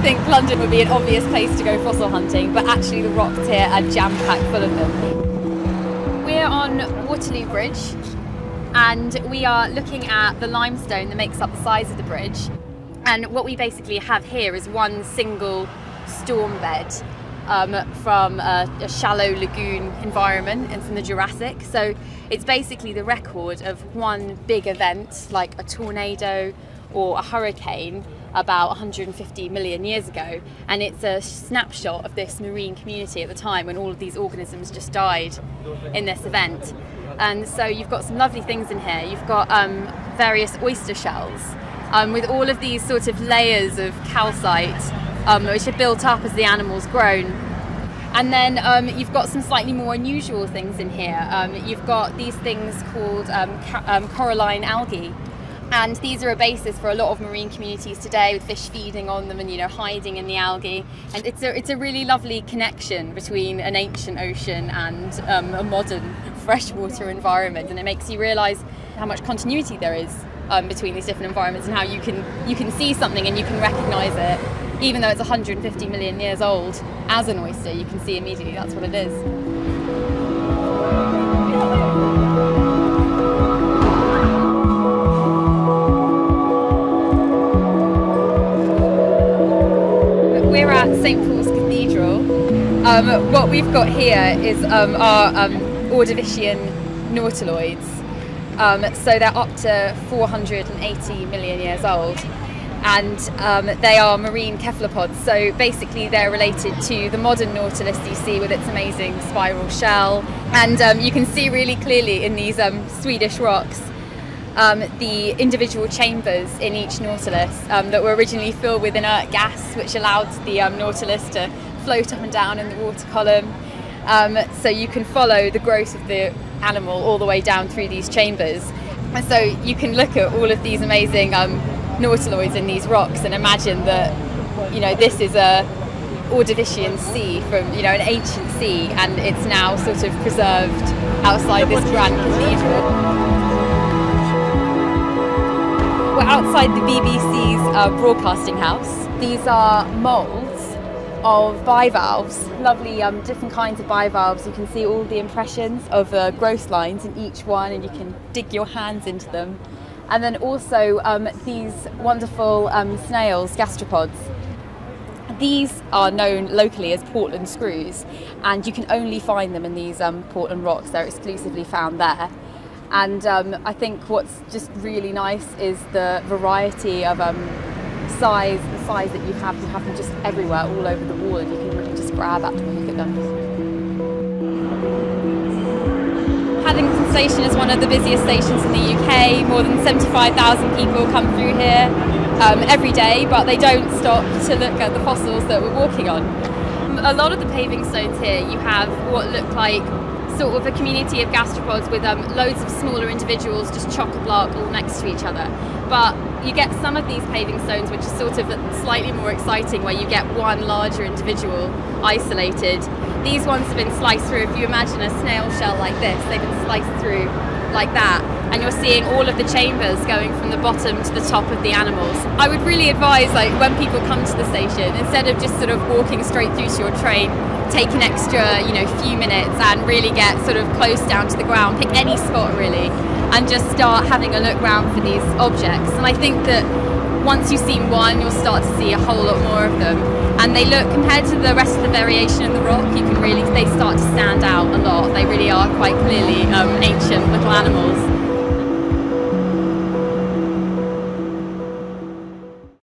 think London would be an obvious place to go fossil hunting, but actually the rocks here are jam-packed full of them. We're on Waterloo Bridge, and we are looking at the limestone that makes up the sides of the bridge. And what we basically have here is one single storm bed from a shallow lagoon environment and from the Jurassic. So it's basically the record of one big event like a tornado or a hurricane about 150 million years ago, and it's a snapshot of this marine community at the time when all of these organisms just died in this event. And so you've got some lovely things in here. You've got various oyster shells with all of these sort of layers of calcite which are built up as the animal's grown. And then you've got some slightly more unusual things in here. You've got these things called coralline algae. And these are a basis for a lot of marine communities today, with fish feeding on them and, you know, hiding in the algae. And it's a really lovely connection between an ancient ocean and a modern freshwater environment. And it makes you realise how much continuity there is between these different environments, and how you can see something and you can recognise it, even though it's 150 million years old. As an oyster, you can see immediately that's what it is. We're at St Paul's Cathedral. What we've got here is our Ordovician nautiloids. So they're up to 480 million years old, and they are marine cephalopods. So basically they're related to the modern nautilus you see with its amazing spiral shell. And you can see really clearly in these Swedish rocks the individual chambers in each nautilus that were originally filled with inert gas, which allowed the nautilus to float up and down in the water column. So you can follow the growth of the animal all the way down through these chambers. And so you can look at all of these amazing nautiloids in these rocks and imagine that, you know, this is a Ordovician sea from, you know, an ancient sea, and it's now sort of preserved outside this grand cathedral. We're outside the BBC's broadcasting house. These are moulds of bivalves, lovely different kinds of bivalves. You can see all the impressions of growth lines in each one, and you can dig your hands into them. And then also these wonderful snails, gastropods. These are known locally as Portland screws, and you can only find them in these Portland rocks. They're exclusively found there. And I think what's just really nice is the variety of the size that you have them just everywhere, all over the wall, and you can really just grab at them and look at them. Paddington Station is one of the busiest stations in the UK. More than 75,000 people come through here every day, but they don't stop to look at the fossils that we're walking on. A lot of the paving stones here, you have what look like sort of a community of gastropods with loads of smaller individuals just chock-a-block all next to each other. But you get some of these paving stones which are sort of slightly more exciting, where you get one larger individual isolated. These ones have been sliced through. If you imagine a snail shell like this, they've been sliced through like that, and you're seeing all of the chambers going from the bottom to the top of the animals. I would really advise, like, when people come to the station, instead of just sort of walking straight through to your train, take an extra, you know, few minutes and really get sort of close down to the ground. Pick any spot really, and just start having a look around for these objects. And I think that once you've seen one, you'll start to see a whole lot more of them. And they look, compared to the rest of the variation in the rock, you can really, they start to stand out a lot. They really are quite clearly ancient little animals.